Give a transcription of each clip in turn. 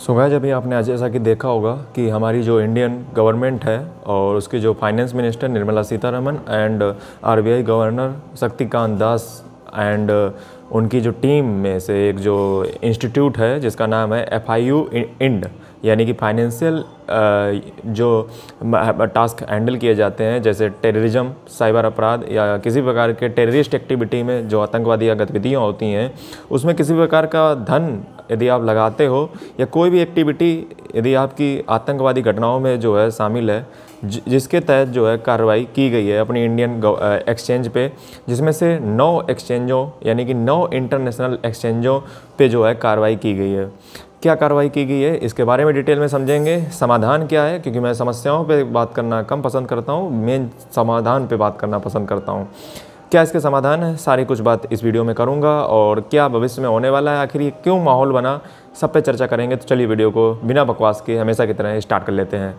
So guys, अभी आपने जैसा कि देखा होगा कि हमारी जो इंडियन गवर्नमेंट है और उसकी जो finance minister Nirmala Sitharaman and RBI governor Shaktikanta Das and उनकी जो टीम में से एक जो इंस्टीट्यूट है जिसका नाम है FIU इंड, यानी कि फाइनेंशियल जो टास्क हैंडल किए जाते हैं जैसे टेररिज्म, साइबर अपराध या किसी प्रकार के टेररिस्ट एक्टिविटी में जो आतंकवादी गतिविधियाँ होती हैं उसमें किसी प्रकार का धन यदि आप लगाते हो या कोई भी एक्टिविटी यदि आपकी आतंकवादी घटनाओं में जो है शामिल है, जिसके तहत जो है कार्रवाई की गई है अपनी इंडियन एक्सचेंज पे, जिसमें से 9 एक्सचेंजों यानी कि 9 इंटरनेशनल एक्सचेंजों पे जो है कार्रवाई की गई है। क्या कार्रवाई की गई है इसके बारे में डिटेल में समझेंगे। समाधान क्या है, क्योंकि मैं समस्याओं पे बात करना कम पसंद करता हूँ, मेन समाधान पे बात करना पसंद करता हूँ। क्या इसके समाधान है, सारी कुछ बात इस वीडियो में करूँगा और क्या भविष्य में होने वाला है, आखिर ये क्यों माहौल बना, सब पे चर्चा करेंगे। तो चलिए वीडियो को बिना बकवास के हमेशा की तरह स्टार्ट कर लेते हैं।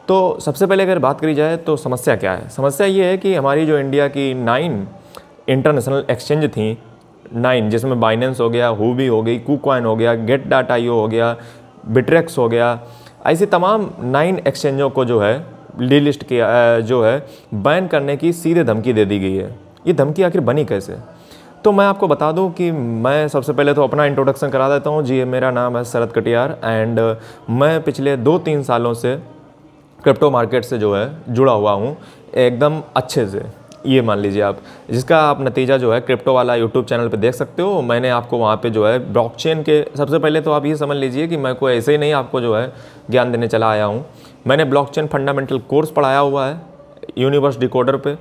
तो सबसे पहले अगर बात करी जाए तो समस्या क्या है। समस्या ये है कि हमारी जो इंडिया की 9 इंटरनेशनल एक्सचेंज थी, 9 जिसमें बाइनेंस हो गया, हुबी हो गई, कुकॉइन हो गया, गेट.io हो गया, बिट्रेक्स हो गया, ऐसी तमाम 9 एक्सचेंजों को जो है डीलिस्ट किया, जो है बैन करने की सीधे धमकी दे दी गई है। ये धमकी आखिर बनी कैसे, तो मैं आपको बता दूं कि मैं सबसे पहले तो अपना इंट्रोडक्शन करा देता हूं। जी, मेरा नाम है शरद कटियार एंड मैं पिछले 2-3 सालों से क्रिप्टो मार्केट से जो है जुड़ा हुआ हूं एकदम अच्छे से, ये मान लीजिए आप, जिसका आप नतीजा जो है क्रिप्टो वाला यूट्यूब चैनल पे देख सकते हो। मैंने आपको वहाँ पे जो है ब्लॉकचेन के, सबसे पहले तो आप ये समझ लीजिए कि मैं कोई ऐसे ही नहीं आपको जो है ज्ञान देने चला आया हूँ। मैंने ब्लॉकचेन फंडामेंटल कोर्स पढ़ाया हुआ है यूनिवर्स डिकोडर पे।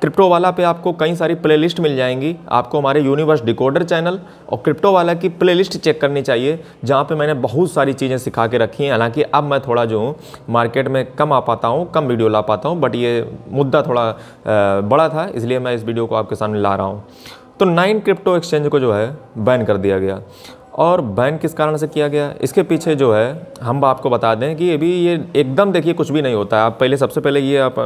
क्रिप्टो वाला पे आपको कई सारी प्लेलिस्ट मिल जाएंगी। आपको हमारे यूनिवर्स डिकोडर चैनल और क्रिप्टो वाला की प्लेलिस्ट चेक करनी चाहिए, जहाँ पे मैंने बहुत सारी चीज़ें सिखा के रखी हैं। हालांकि अब मैं थोड़ा जो हूँ मार्केट में कम आ पाता हूँ, कम वीडियो ला पाता हूँ, बट ये मुद्दा थोड़ा बड़ा था, इसलिए मैं इस वीडियो को आपके सामने ला रहा हूँ। तो 9 क्रिप्टो एक्सचेंज को जो है बैन कर दिया गया। और बैन किस कारण से किया गया, इसके पीछे जो है हम आपको बता दें कि अभी ये एकदम देखिए कुछ भी नहीं होता है। आप पहले सबसे पहले ये आप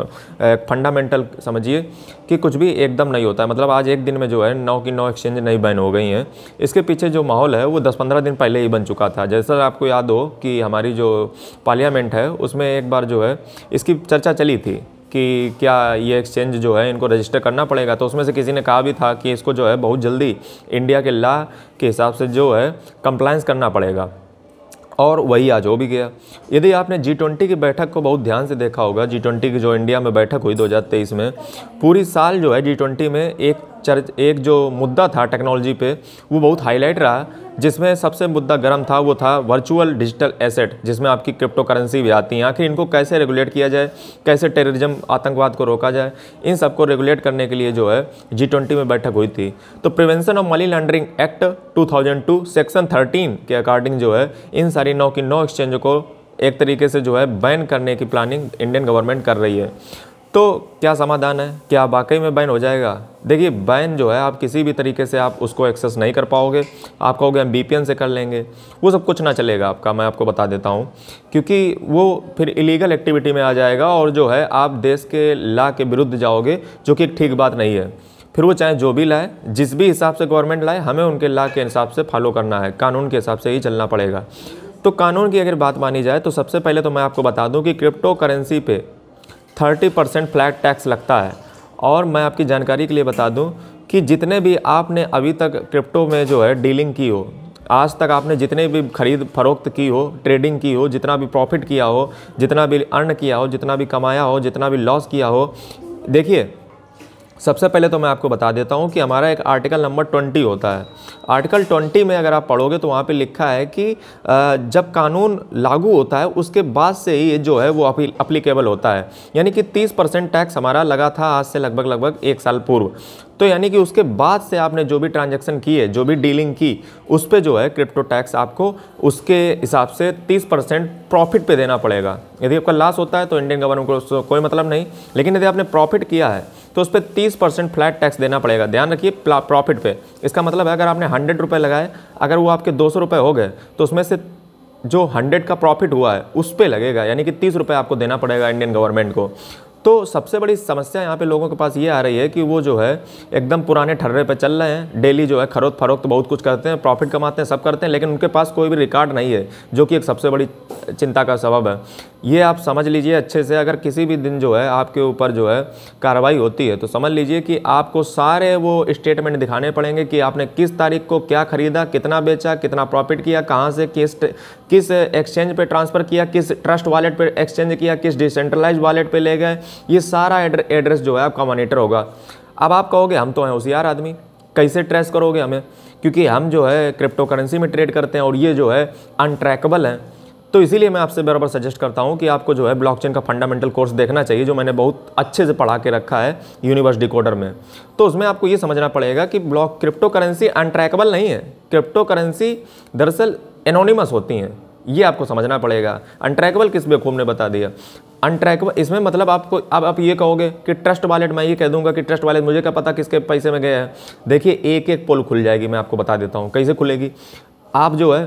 फंडामेंटल समझिए कि कुछ भी एकदम नहीं होता है। मतलब आज एक दिन में जो है 9 की 9 एक्सचेंज नहीं बैन हो गई हैं। इसके पीछे जो माहौल है वो 10-15 दिन पहले ही बन चुका था। जैसा आपको याद हो कि हमारी जो पार्लियामेंट है उसमें एक बार जो है इसकी चर्चा चली थी कि क्या ये एक्सचेंज जो है इनको रजिस्टर करना पड़ेगा। तो उसमें से किसी ने कहा भी था कि इसको जो है बहुत जल्दी इंडिया के लॉ के हिसाब से जो है कंप्लायंस करना पड़ेगा, और वही आज हो भी गया। यदि आपने G20 की बैठक को बहुत ध्यान से देखा होगा, G20 की जो इंडिया में बैठक हुई 2023 में, पूरी साल जो है G20 में एक जो मुद्दा था टेक्नोलॉजी पे वो बहुत हाईलाइट रहा, जिसमें सबसे मुद्दा गर्म था वो था वर्चुअल डिजिटल एसेट, जिसमें आपकी क्रिप्टो करेंसी भी आती है। आखिर इनको कैसे रेगुलेट किया जाए, कैसे टेररिज्म आतंकवाद को रोका जाए, इन सबको रेगुलेट करने के लिए जो है G20 में बैठक हुई थी। तो prevention of money laundering act 2002 section 13 के अकॉर्डिंग जो है इन सारी 9 की 9 एक्सचेंज को एक तरीके से जो है बैन करने की प्लानिंग इंडियन गवर्नमेंट कर रही है। तो क्या समाधान है, क्या वाकई में बैन हो जाएगा? देखिए, बैन जो है आप किसी भी तरीके से आप उसको एक्सेस नहीं कर पाओगे। आप कहोगे हम VPN से कर लेंगे, वो सब कुछ ना चलेगा आपका, मैं आपको बता देता हूँ, क्योंकि वो फिर इलीगल एक्टिविटी में आ जाएगा और जो है आप देश के लॉ के विरुद्ध जाओगे, जो कि एक ठीक बात नहीं है। फिर वो चाहे जो भी लाए, जिस भी हिसाब से गवर्नमेंट लाए, हमें उनके लॉ के हिसाब से फॉलो करना है, कानून के हिसाब से ही चलना पड़ेगा। तो कानून की अगर बात मानी जाए तो सबसे पहले तो मैं आपको बता दूँ कि क्रिप्टो करेंसी पे 30% फ्लैट टैक्स लगता है। और मैं आपकी जानकारी के लिए बता दूं कि जितने भी आपने अभी तक क्रिप्टो में जो है डीलिंग की हो, आज तक आपने जितने भी खरीद फरोख्त की हो, ट्रेडिंग की हो, जितना भी प्रॉफिट किया हो, जितना भी अर्न किया हो, जितना भी कमाया हो, जितना भी लॉस किया हो, देखिए सबसे पहले तो मैं आपको बता देता हूं कि हमारा एक आर्टिकल नंबर 20 होता है। आर्टिकल 20 में अगर आप पढ़ोगे तो वहाँ पे लिखा है कि जब कानून लागू होता है उसके बाद से ही जो है वो अप्लीकेबल होता है। यानी कि 30% टैक्स हमारा लगा था आज से लगभग 1 साल पूर्व। तो यानी कि उसके बाद से आपने जो भी ट्रांजैक्शन किए, जो भी डीलिंग की, उस पे जो है क्रिप्टो टैक्स आपको उसके हिसाब से 30% प्रॉफिट पे देना पड़ेगा। यदि आपका लॉस होता है तो इंडियन गवर्नमेंट को उससे कोई मतलब नहीं, लेकिन यदि आपने प्रॉफिट किया है तो उस पर 30% फ्लैट टैक्स देना पड़ेगा। ध्यान रखिए, प्रॉफिट पे। इसका मतलब है अगर आपने 100 रुपये लगाए, अगर वो आपके 200 रुपये हो गए तो उसमें से जो 100 का प्रॉफिट हुआ है उस पर लगेगा, यानी कि 30 रुपये आपको देना पड़ेगा इंडियन गवर्नमेंट को। तो सबसे बड़ी समस्या यहाँ पे लोगों के पास ये आ रही है कि वो जो है एकदम पुराने ठर्रे पे चल रहे हैं, डेली जो है खरीद फरोख्त बहुत कुछ करते हैं, प्रॉफिट कमाते हैं, सब करते हैं, लेकिन उनके पास कोई भी रिकॉर्ड नहीं है, जो कि एक सबसे बड़ी चिंता का सबब है। ये आप समझ लीजिए अच्छे से, अगर किसी भी दिन जो है आपके ऊपर जो है कार्रवाई होती है तो समझ लीजिए कि आपको सारे वो स्टेटमेंट दिखाने पड़ेंगे कि आपने किस तारीख को क्या खरीदा, कितना बेचा, कितना प्रॉफिट किया, कहाँ से किस एक्सचेंज पे ट्रांसफ़र किया, किस ट्रस्ट वॉलेट पे एक्सचेंज किया, किस डिसेंट्रलाइज वॉलेट पे ले गए, ये सारा एड्रेस जो है आपका मॉनिटर होगा। अब आप कहोगे हम तो हैं होशियार आदमी, कैसे ट्रेस करोगे हमें, क्योंकि हम जो है क्रिप्टो करेंसी में ट्रेड करते हैं और ये जो है अनट्रैकेबल है। तो इसीलिए मैं आपसे बराबर सजेस्ट करता हूं कि आपको जो है ब्लॉकचेन का फंडामेंटल कोर्स देखना चाहिए, जो मैंने बहुत अच्छे से पढ़ा के रखा है यूनिवर्स डिकोडर में। तो उसमें आपको ये समझना पड़ेगा कि क्रिप्टो करेंसी अनट्रैकेबल नहीं है, क्रिप्टो करेंसी दरअसल एनोनिमस होती हैं, ये आपको समझना पड़ेगा। अनट्रैकेबल किस बेवकूफ़ ने बता दिया। अनट्रैकेबल इसमें मतलब आपको, अब आप ये कहोगे कि ट्रस्ट वॉलेट, मैं ये कह दूंगा कि ट्रस्ट वॉलेट मुझे क्या पता किसके पैसे में गए हैं। देखिए एक एक पोल खुल जाएगी, मैं आपको बता देता हूँ कैसे खुलेगी। आप जो है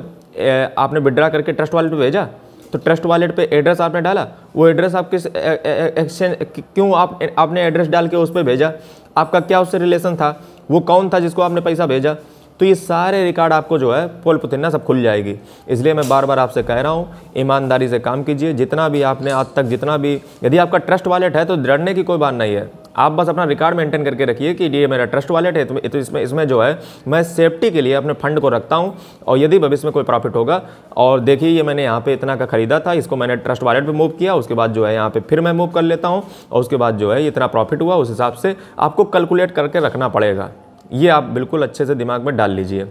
आपने विड्रा करके ट्रस्ट वॉलेट पे भेजा, तो ट्रस्ट वॉलेट पे एड्रेस आपने डाला, वो एड्रेस आप किस एक्सचेंज क्यों आपने एड्रेस डाल के उस पर भेजा, आपका क्या उससे रिलेशन था, वो कौन था जिसको आपने पैसा भेजा, तो ये सारे रिकॉर्ड आपको जो है पोल पुतिना सब खुल जाएगी। इसलिए मैं बार बार आपसे कह रहा हूँ ईमानदारी से काम कीजिए। जितना भी आपने आज तक जितना भी, यदि आपका ट्रस्ट वॉलेट है तो डरने की कोई बात नहीं है, आप बस अपना रिकॉर्ड मेंटेन करके रखिए कि ये मेरा ट्रस्ट वॉलेट है, तो इसमें जो है मैं सेफ्टी के लिए अपने फंड को रखता हूँ, और यदि भविष्य में कोई प्रॉफिट होगा, और देखिए ये मैंने यहाँ पे इतना का खरीदा था, इसको मैंने ट्रस्ट वॉलेट पे मूव किया, उसके बाद जो है यहाँ पे फिर मैं मूव कर लेता हूँ, और उसके बाद जो है इतना प्रॉफिट हुआ, उस हिसाब से आपको कैलकुलेट करके रखना पड़ेगा। ये आप बिल्कुल अच्छे से दिमाग में डाल लीजिए।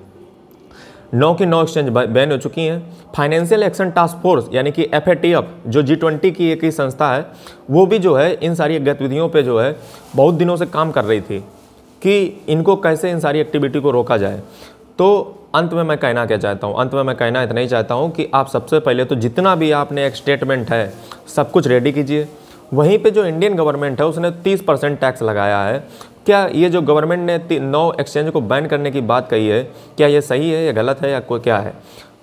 9 की 9 एक्सचेंज बैन हो चुकी हैं। फाइनेंशियल एक्शन टास्क फोर्स यानी कि FATF जो G20 की एक ही संस्था है, वो भी जो है इन सारी गतिविधियों पे जो है बहुत दिनों से काम कर रही थी कि इनको कैसे इन सारी एक्टिविटी को रोका जाए। तो अंत में मैं कहना क्या चाहता हूँ, अंत में मैं कहना इतना ही चाहता हूँ कि आप सबसे पहले तो जितना भी आपने एक स्टेटमेंट है सब कुछ रेडी कीजिए। वहीं पे जो इंडियन गवर्नमेंट है उसने 30% टैक्स लगाया है। क्या ये जो गवर्नमेंट ने 9 एक्सचेंज को बैन करने की बात कही है, क्या ये सही है या गलत है या कोई क्या है?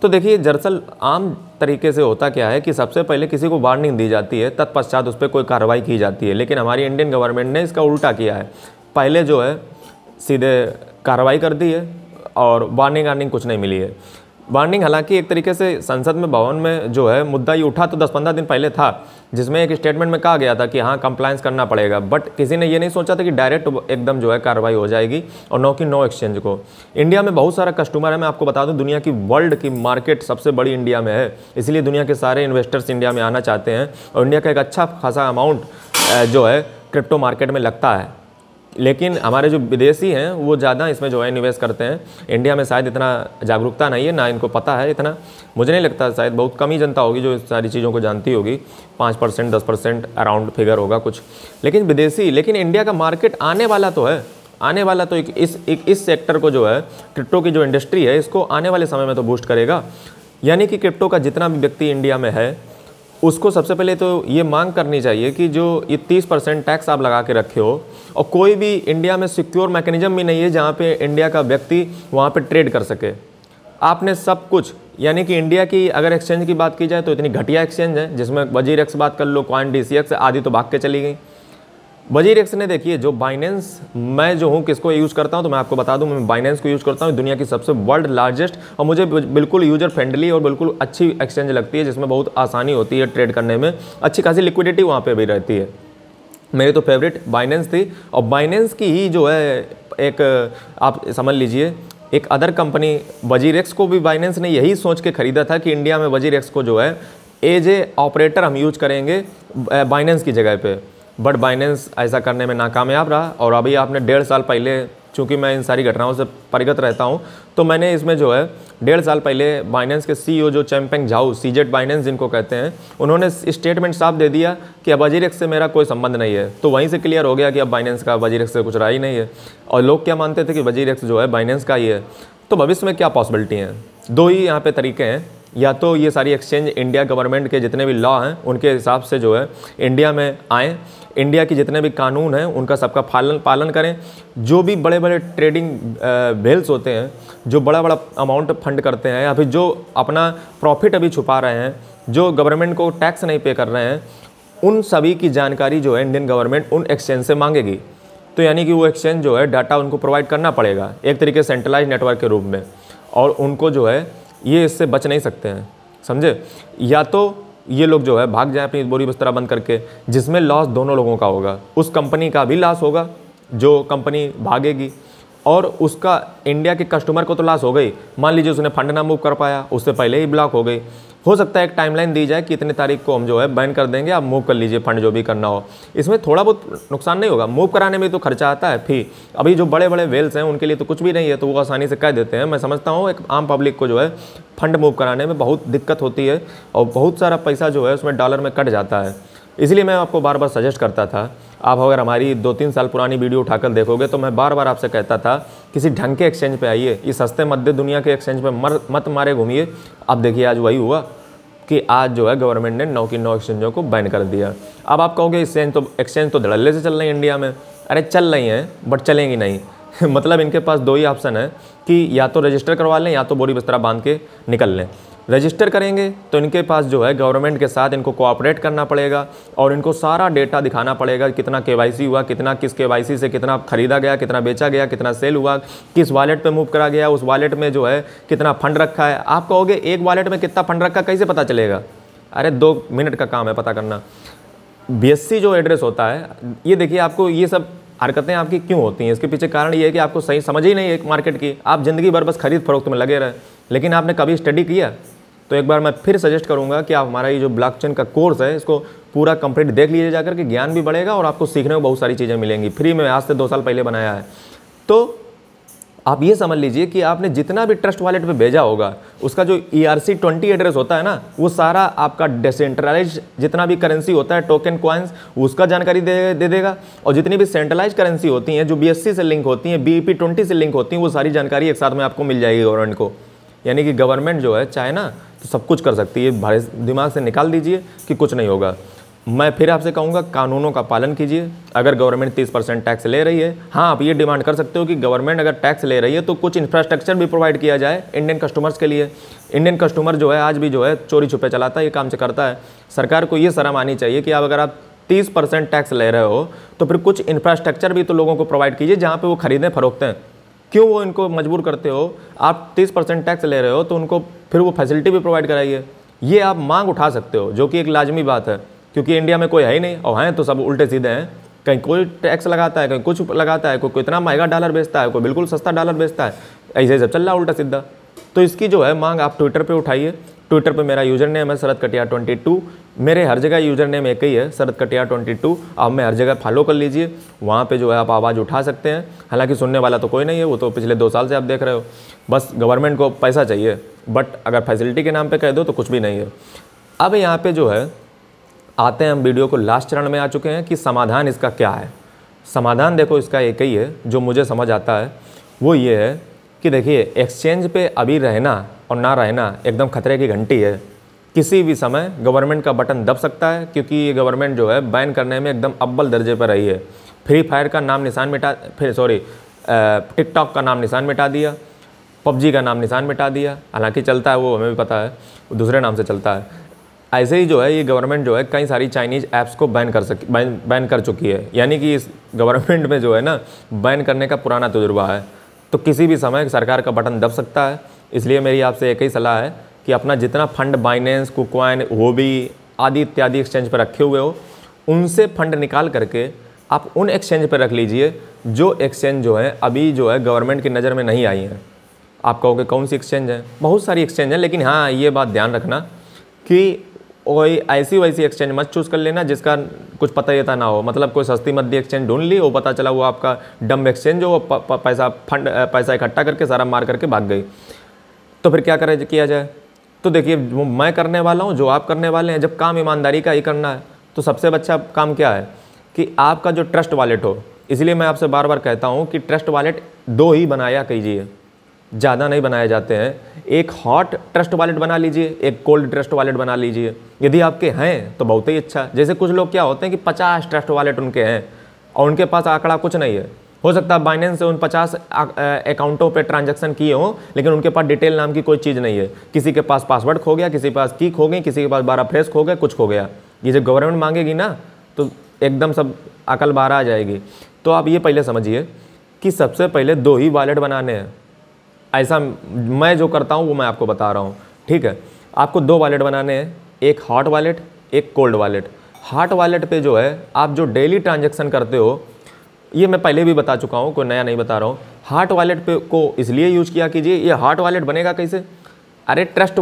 तो देखिए दरअसल आम तरीके से होता क्या है कि सबसे पहले किसी को वार्निंग दी जाती है, तत्पश्चात उस पर कोई कार्रवाई की जाती है। लेकिन हमारी इंडियन गवर्नमेंट ने इसका उल्टा किया है, पहले जो है सीधे कार्रवाई कर दी है और वार्निंग कुछ नहीं मिली है। वार्निंग हालांकि एक तरीके से संसद में भवन में जो है मुद्दा ये उठा तो 10-15 दिन पहले था, जिसमें एक स्टेटमेंट में कहा गया था कि हाँ कंप्लायंस करना पड़ेगा, बट किसी ने ये नहीं सोचा था कि डायरेक्ट एकदम जो है कार्रवाई हो जाएगी। और 9 की 9 एक्सचेंज को इंडिया में बहुत सारा कस्टमर है। मैं आपको बता दूं दुनिया की वर्ल्ड की मार्केट सबसे बड़ी इंडिया में है, इसलिए दुनिया के सारे इन्वेस्टर्स इंडिया में आना चाहते हैं और इंडिया का एक अच्छा खासा अमाउंट जो है क्रिप्टो मार्केट में लगता है। लेकिन हमारे जो विदेशी हैं वो ज़्यादा इसमें जो है निवेश करते हैं। इंडिया में शायद इतना जागरूकता नहीं है, ना इनको पता है इतना, मुझे नहीं लगता, शायद बहुत कम ही जनता होगी जो इस सारी चीज़ों को जानती होगी, 5% 10% अराउंड फिगर होगा कुछ। लेकिन विदेशी, लेकिन इंडिया का मार्केट आने वाला तो है, आने वाला तो इस सेक्टर को जो है क्रिप्टो की जो इंडस्ट्री है इसको आने वाले समय में तो बूस्ट करेगा। यानी कि क्रिप्टो का जितना भी व्यक्ति इंडिया में है उसको सबसे पहले तो ये मांग करनी चाहिए कि जो ये 30% टैक्स आप लगा के रखे हो, और कोई भी इंडिया में सिक्योर मैकेनिज्म भी नहीं है जहाँ पे इंडिया का व्यक्ति वहाँ पे ट्रेड कर सके। आपने सब कुछ, यानी कि इंडिया की अगर एक्सचेंज की बात की जाए तो इतनी घटिया एक्सचेंज है, जिसमें वजीरेक्स बात कर लो, कॉइन DCX आदि तो भाग के चली गई। वजीरेक्स ने देखिए जो बाइनेंस, मैं जो हूँ किसको यूज़ करता हूँ तो मैं आपको बता दूँ, मैं बाइनेंस को यूज़ करता हूँ, दुनिया की सबसे वर्ल्ड लार्जेस्ट, और मुझे बिल्कुल यूजर फ्रेंडली और बिल्कुल अच्छी एक्सचेंज लगती है, जिसमें बहुत आसानी होती है ट्रेड करने में, अच्छी खासी लिक्विडिटी वहाँ पे भी रहती है। मेरी तो फेवरेट बाइनेंस थी, और बाइनेंस की ही जो है एक आप समझ लीजिए एक अदर कंपनी वजीरेक्स को भी बाइनेंस ने यही सोच के ख़रीदा था कि इंडिया में वजीरेक्स को जो है एज ए ऑपरेटर हम यूज करेंगे बाइनेंस की जगह पे, बट बाइनेंस ऐसा करने में नाकामयाब रहा। और अभी आपने 1.5 साल पहले, चूँकि मैं इन सारी घटनाओं से परिगत रहता हूँ, तो मैंने इसमें जो है 1.5 साल पहले बाइनेंस के CEO जो चैंगपेंग झाओ, CZ बाइनेंस जिनको कहते हैं, उन्होंने स्टेटमेंट साफ दे दिया कि अब वजीरेक्स से मेरा कोई संबंध नहीं है। तो वहीं से क्लियर हो गया कि अब बाइनेंस का वजीरेक्स से कुछ रहा ही नहीं है, और लोग क्या मानते थे कि वजीरेक्स जो है बाइनेंस का ही है। तो भविष्य में क्या पॉसिबिलिटी हैं, 2 ही यहाँ पे तरीके हैं, या तो ये सारी एक्सचेंज इंडिया गवर्नमेंट के जितने भी लॉ हैं उनके हिसाब से जो है इंडिया में आएँ, इंडिया के जितने भी कानून हैं उनका सबका पालन करें। जो भी बड़े बड़े ट्रेडिंग वेल्स होते हैं, जो बड़ा बड़ा अमाउंट फंड करते हैं, या फिर जो अपना प्रॉफिट अभी छुपा रहे हैं, जो गवर्नमेंट को टैक्स नहीं पे कर रहे हैं, उन सभी की जानकारी जो है इंडियन गवर्नमेंट उन एक्सचेंज से मांगेगी। तो यानी कि वो एक्सचेंज जो है डाटा उनको प्रोवाइड करना पड़ेगा एक तरीके से सेंट्रलाइज नेटवर्क के रूप में, और उनको जो है ये इससे बच नहीं सकते हैं, समझे। या तो ये लोग जो है भाग जाए अपनी बोरी बिस्तरा बंद करके, जिसमें लॉस दोनों लोगों का होगा। उस कंपनी का भी लॉस होगा जो कंपनी भागेगी, और उसका इंडिया के कस्टमर को तो लॉस हो गई। मान लीजिए उसने फंड ना मूव कर पाया, उससे पहले ही ब्लॉक हो गई। हो सकता है एक टाइमलाइन दी जाए कि इतने तारीख को हम जो है बैन कर देंगे, आप मूव कर लीजिए फंड जो भी करना हो। इसमें थोड़ा बहुत नुकसान नहीं होगा, मूव कराने में तो खर्चा आता है फी। अभी जो बड़े बड़े वेल्स हैं उनके लिए तो कुछ भी नहीं है, तो वो आसानी से कह देते हैं। मैं समझता हूँ एक आम पब्लिक को जो है फंड मूव कराने में बहुत दिक्कत होती है, और बहुत सारा पैसा जो है उसमें डॉलर में कट जाता है। इसलिए मैं आपको बार बार सजेस्ट करता था, आप अगर हमारी 2-3 साल पुरानी वीडियो उठाकर देखोगे तो मैं बार बार आपसे कहता था किसी ढंग के एक्सचेंज पे आइए, ये सस्ते मध्य दुनिया के एक्सचेंज पे मत मारे घूमिए। अब देखिए आज वही हुआ कि आज जो है गवर्नमेंट ने 9 की 9 एक्सचेंजों को बैन कर दिया। अब आप कहोगे एक्सचेंज तो धड़ल्ले से चल रही है इंडिया में। अरे चल रही हैं बट चलेंगी नहीं मतलब इनके पास 2 ही ऑप्शन है कि या तो रजिस्टर करवा लें या तो बोरी बिस्तरा बांध के निकल लें। रजिस्टर करेंगे तो इनके पास जो है गवर्नमेंट के साथ इनको कोऑपरेट करना पड़ेगा, और इनको सारा डेटा दिखाना पड़ेगा, कितना केवाईसी हुआ, कितना किस केवाईसी से कितना खरीदा गया, कितना बेचा गया, कितना सेल हुआ, किस वॉलेट पे मूव करा गया, उस वॉलेट में जो है कितना फंड रखा है। आप कहोगे एक वॉलेट में कितना फंड रखा कैसे पता चलेगा? अरे 2 मिनट का काम है पता करना। BSC जो एड्रेस होता है, ये देखिए आपको ये सब हरकतें आपकी क्यों होती हैं, इसके पीछे कारण ये है कि आपको सही समझ ही नहीं है मार्केट की। आप ज़िंदगी भर बस खरीद फरोख्त में लगे रहे, लेकिन आपने कभी स्टडी किया? तो एक बार मैं फिर सजेस्ट करूंगा कि आप हमारा ये जो ब्लॉकचेन का कोर्स है इसको पूरा कंप्लीट देख लीजिए जाकर के, ज्ञान भी बढ़ेगा और आपको सीखने को बहुत सारी चीज़ें मिलेंगी। फ्री में आज से 2 साल पहले बनाया है। तो आप ये समझ लीजिए कि आपने जितना भी ट्रस्ट वॉलेट पे भेजा होगा उसका जो ERC-20 एड्रेस होता है ना, वो सारा आपका डिसेंट्रलाइज जितना भी करेंसी होता है, टोकन कॉइन्स, उसका जानकारी दे देगा। और जितनी भी सेंट्रलाइज करेंसी होती हैं जो BSC से लिंक होती हैं, BEP-20 से लिंक होती हैं, वो सारी जानकारी एक साथ में आपको मिल जाएगी गवर्नमेंट को। यानी कि गवर्नमेंट जो है चाहे ना तो सब कुछ कर सकती है। भाई दिमाग से निकाल दीजिए कि कुछ नहीं होगा। मैं फिर आपसे कहूँगा कानूनों का पालन कीजिए। अगर गवर्नमेंट 30% टैक्स ले रही है, हाँ आप ये डिमांड कर सकते हो कि गवर्नमेंट अगर टैक्स ले रही है तो कुछ इंफ्रास्ट्रक्चर भी प्रोवाइड किया जाए इंडियन कस्टमर्स के लिए। इंडियन कस्टमर जो है आज भी जो है चोरी छुपे चलाता है, ये काम से करता है। सरकार को ये शर्म आनी चाहिए कि अगर आप 30% टैक्स ले रहे हो तो फिर कुछ इंफ्रास्ट्रक्चर भी तो लोगों को प्रोवाइड कीजिए जहाँ पर वो खरीदें फरोख्तें। क्यों वो इनको मजबूर करते हो? आप 30% टैक्स ले रहे हो तो उनको फिर वो फैसिलिटी भी प्रोवाइड कराइए। ये आप मांग उठा सकते हो, जो कि एक लाजमी बात है, क्योंकि इंडिया में कोई है ही नहीं, और हैं तो सब उल्टे सीधे हैं। कहीं कोई टैक्स लगाता है, कहीं कुछ लगाता है, कोई इतना महंगा डॉलर बेचता है, कोई बिल्कुल सस्ता डॉलर बेचता है, ऐसे सब चल रहा है उल्टा सीधा। तो इसकी जो है मांग आप ट्विटर पे उठाइए। ट्विटर पे मेरा यूज़र नेम है शरद कटियार 22। मेरे हर जगह यूज़र नेम एक ही है, शरद कटियार 22। आप मैं हर जगह फॉलो कर लीजिए, वहाँ पे जो है आप आवाज़ उठा सकते हैं। हालांकि सुनने वाला तो कोई नहीं है, वो तो पिछले 2 साल से आप देख रहे हो। बस गवर्नमेंट को पैसा चाहिए, बट अगर फैसिलिटी के नाम पे कह दो तो कुछ भी नहीं है। अब यहाँ पे जो है आते हैं हम वीडियो को लास्ट चरण में आ चुके हैं कि समाधान इसका क्या है। समाधान देखो इसका एक ही है जो मुझे समझ आता है, वो ये है कि देखिए एक्सचेंज पे अभी रहना और ना रहना एकदम खतरे की घंटी है। किसी भी समय गवर्नमेंट का बटन दब सकता है, क्योंकि ये गवर्नमेंट जो है बैन करने में एकदम अव्वल दर्जे पर रही है। फ्री फायर का नाम निशान मिटा, टिकटॉक का नाम निशान मिटा दिया, PUBG का नाम निशान मिटा दिया। हालांकि चलता है वो हमें भी पता है, वो दूसरे नाम से चलता है। ऐसे ही जो है ये गवर्नमेंट जो है कई सारी चाइनीज़ ऐप्स को बैन कर चुकी है। यानी कि इस गवर्नमेंट में जो है ना बैन करने का पुराना तजुर्बा है, तो किसी भी समय सरकार का बटन दब सकता है। इसलिए मेरी आपसे एक ही सलाह है कि अपना जितना फंड बाइनेंस, कुकॉइन, होबी आदि इत्यादि एक्सचेंज पर रखे हुए हो, उनसे फंड निकाल करके आप उन एक्सचेंज पर रख लीजिए जो एक्सचेंज जो है अभी जो है गवर्नमेंट की नज़र में नहीं आई हैं। आप कहोगे कौन सी एक्सचेंज है? बहुत सारी एक्सचेंज है, लेकिन हाँ ये बात ध्यान रखना कि कोई ऐसी वैसी एक्सचेंज मत चूज़ कर लेना जिसका कुछ पता ही था ना हो। मतलब कोई सस्ती मध्य एक्सचेंज ढूंढ ली, वो पता चला वो आपका डम एक्सचेंज हो, पैसा इकट्ठा करके सारा मार करके भाग गई, तो फिर क्या किया जाए? तो देखिए वो मैं करने वाला हूँ, जो आप करने वाले हैं, जब काम ईमानदारी का ही करना है तो सबसे अच्छा काम क्या है कि आपका जो ट्रस्ट वॉलेट हो। इसलिए मैं आपसे बार बार कहता हूँ कि ट्रस्ट वॉलेट 2 ही बनाया कीजिए, ज़्यादा नहीं बनाए जाते हैं। एक हॉट ट्रस्ट वॉलेट बना लीजिए, एक कोल्ड ट्रस्ट वॉलेट बना लीजिए। यदि आपके हैं तो बहुत ही अच्छा। जैसे कुछ लोग क्या होते हैं कि 50 ट्रस्ट वॉलेट उनके हैं और उनके पास आंकड़ा कुछ नहीं है। हो सकता है बाइनेंस से उन 50 अकाउंटों पे ट्रांजैक्शन किए हों, लेकिन उनके पास डिटेल नाम की कोई चीज़ नहीं है। किसी के पास पासवर्ड खो गया, किसी के पास की खो गई, किसी के पास 12 फ्रेश खो गए, कुछ खो गया। ये जब गवर्नमेंट मांगेगी ना तो एकदम सब अकल बाहर आ जाएगी। तो आप ये पहले समझिए कि सबसे पहले 2 ही वॉलेट बनाने हैं। ऐसा मैं जो करता हूँ वो मैं आपको बता रहा हूँ, ठीक है। आपको 2 वॉलेट बनाने हैं, एक हॉट वॉलेट, एक कोल्ड वॉलेट। हॉट वॉलेट पे जो है आप जो डेली ट्रांजैक्शन करते हो, ये मैं पहले भी बता चुका हूँ, कोई नया नहीं बता रहा हूँ। हॉट वॉलेट पे को इसलिए यूज़ किया कीजिए। ये हॉट वॉलेट बनेगा कैसे? अरे ट्रस्ट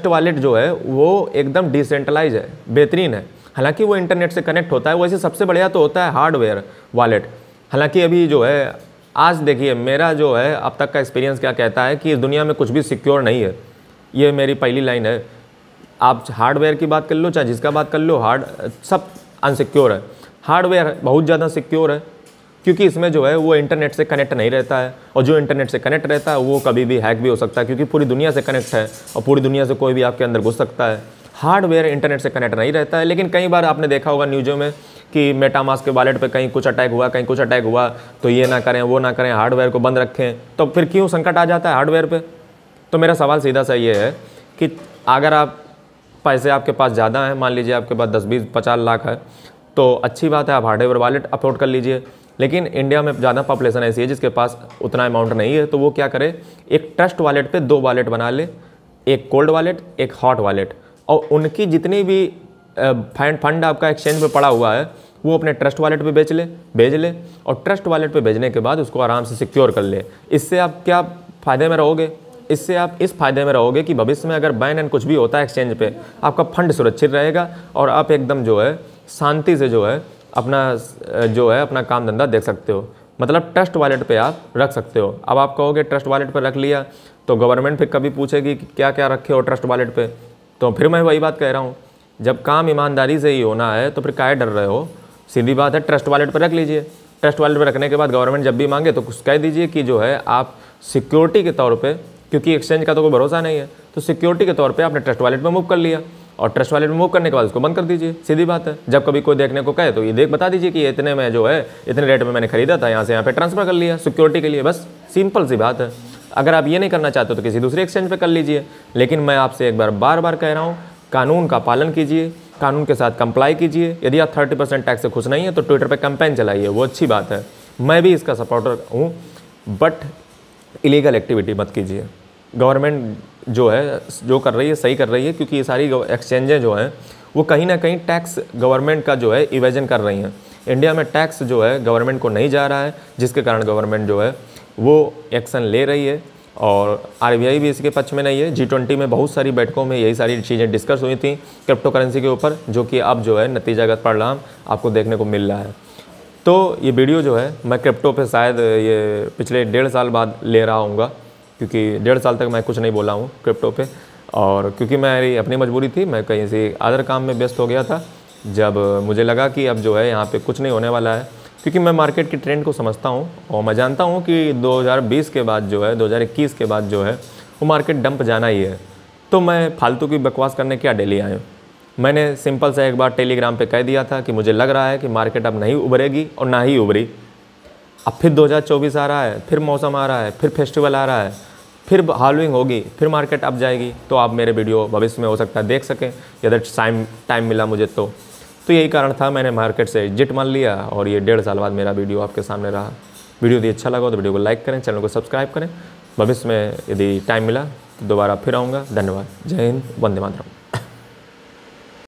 वॉलेट जो है वो एकदम डिसेंट्रलाइज है, बेहतरीन है। हालांकि वो इंटरनेट से कनेक्ट होता है, वैसे सबसे बढ़िया तो होता है हार्डवेयर वॉलेट। हालांकि अभी जो है आज देखिए मेरा जो है अब तक का एक्सपीरियंस क्या कहता है कि इस दुनिया में कुछ भी सिक्योर नहीं है। ये मेरी पहली लाइन है। आप हार्डवेयर की बात कर लो, चाहे जिसका बात कर लो, सब अनसिक्योर है। हार्डवेयर बहुत ज़्यादा सिक्योर है क्योंकि इसमें जो है वो इंटरनेट से कनेक्ट नहीं रहता है, और जो इंटरनेट से कनेक्ट रहता है वो कभी भी हैक भी हो सकता है क्योंकि पूरी दुनिया से कनेक्ट है और पूरी दुनिया से कोई भी आपके अंदर घुस सकता है। हार्डवेयर इंटरनेट से कनेक्ट नहीं रहता है। लेकिन कई बार आपने देखा होगा न्यूज़ों में कि मेटामास्क के वॉलेट पे कहीं कुछ अटैक हुआ, कहीं कुछ अटैक हुआ, तो ये ना करें, वो ना करें, हार्डवेयर को बंद रखें। तो फिर क्यों संकट आ जाता है हार्डवेयर पे? तो मेरा सवाल सीधा सा ये है कि अगर आप पैसे आपके पास ज़्यादा हैं, मान लीजिए आपके पास 10, 20, 50 लाख है, तो अच्छी बात है, आप हार्डवेयर वॉलेट अपलोड कर लीजिए। लेकिन इंडिया में ज़्यादा पॉपुलेशन ऐसी है जिसके पास उतना अमाउंट नहीं है, तो वो क्या करे, एक ट्रस्ट वॉलेट पे 2 वॉलेट बना ले, एक कोल्ड वॉलेट, एक हॉट वॉलेट, और उनकी जितनी भी फंड आपका एक्सचेंज पे पड़ा हुआ है वो अपने ट्रस्ट वॉलेट पे भेज ले, और ट्रस्ट वॉलेट पे भेजने के बाद उसको आराम से सिक्योर कर ले। इससे आप क्या फ़ायदे में रहोगे? इससे आप इस फायदे में रहोगे कि भविष्य में अगर बैन एंड कुछ भी होता है एक्सचेंज पे, आपका फंड सुरक्षित रहेगा और आप एकदम जो है शांति से जो है अपना काम धंधा देख सकते हो। मतलब ट्रस्ट वॉलेट पे आप रख सकते हो। अब आप कहोगे ट्रस्ट वॉलेट पर रख लिया तो गवर्नमेंट फिर कभी पूछेगी कि क्या क्या रखे हो ट्रस्ट वॉलेट पे, तो फिर मैं वही बात कह रहा हूँ, जब काम ईमानदारी से ही होना है तो फिर काहे डर रहे हो? सीधी बात है, ट्रस्ट वॉलेट पर रख लीजिए। ट्रस्ट वॉलेट पर रखने के बाद गवर्नमेंट जब भी मांगे तो कुछ कह दीजिए कि जो है आप सिक्योरिटी के तौर पे, क्योंकि एक्सचेंज का तो कोई भरोसा नहीं है, तो सिक्योरिटी के तौर पे आपने ट्रस्ट वॉलेट में मूव कर लिया, और ट्रस्ट वॉलेट में मूव करने के बाद उसको बंद कर दीजिए। सीधी बात है। जब कभी कोई देखने को कहे तो ये बता दीजिए कि इतने में जो है इतने रेट में मैंने खरीदा था, यहाँ से यहाँ पे ट्रांसफ़र कर लिया सिक्योरिटी के लिए। बस सिंपल सी बात है। अगर आप ये नहीं करना चाहते तो किसी दूसरे एक्सचेंज पे कर लीजिए। लेकिन मैं आपसे एक बार बार कह रहा हूँ, कानून का पालन कीजिए, कानून के साथ कंप्लाई कीजिए। यदि आप 30% टैक्स से खुश नहीं है तो ट्विटर पे कैंपेन चलाइए, वो अच्छी बात है, मैं भी इसका सपोर्टर हूँ। बट इलीगल एक्टिविटी मत कीजिए। गवर्नमेंट जो है जो कर रही है सही कर रही है, क्योंकि ये सारी एक्सचेंजें जो हैं वो कहीं ना कहीं टैक्स गवर्नमेंट का जो है इवेजन कर रही हैं। इंडिया में टैक्स जो है गवर्नमेंट को नहीं जा रहा है, जिसके कारण गवर्नमेंट जो है वो एक्शन ले रही है, और आरबीआई भी इसके पक्ष में नहीं है। G20 में बहुत सारी बैठकों में यही सारी चीज़ें डिस्कस हुई थी क्रिप्टो करेंसी के ऊपर, जो कि अब जो है नतीजागत परिणाम आपको देखने को मिल रहा है। तो ये वीडियो जो है मैं क्रिप्टो पे शायद ये पिछले 1.5 साल बाद ले रहा हूँगा, क्योंकि 1.5 साल तक मैं कुछ नहीं बोला हूँ क्रिप्टो पे, और क्योंकि मेरी अपनी मजबूरी थी, मैं कहीं से अदर काम में व्यस्त हो गया था। जब मुझे लगा कि अब जो है यहाँ पे कुछ नहीं होने वाला है, क्योंकि मैं मार्केट की ट्रेंड को समझता हूँ और मैं जानता हूँ कि 2020 के बाद जो है 2021 के बाद जो है वो मार्केट डंप जाना ही है, तो मैं फालतू की बकवास करने क्या डेली आया। मैंने सिंपल सा एक बार टेलीग्राम पे कह दिया था कि मुझे लग रहा है कि मार्केट अब नहीं उभरेगी और ना ही उभरी। अब फिर 2024 आ रहा है, फिर मौसम आ रहा है, फिर फेस्टिवल आ रहा है, फिर हालविंग होगी, फिर मार्केट अप जाएगी। तो आप मेरे वीडियो भविष्य में हो सकता है देख सकें, यदि टाइम मिला मुझे तो यही कारण था, मैंने मार्केट से एग्जिट मान लिया और ये 1.5 साल बाद मेरा वीडियो आपके सामने रहा। वीडियो यदि अच्छा लगा तो वीडियो को लाइक करें, चैनल को सब्सक्राइब करें। भविष्य में यदि टाइम मिला तो दोबारा फिर आऊँगा। धन्यवाद। जय हिंद, वंदे मातरम।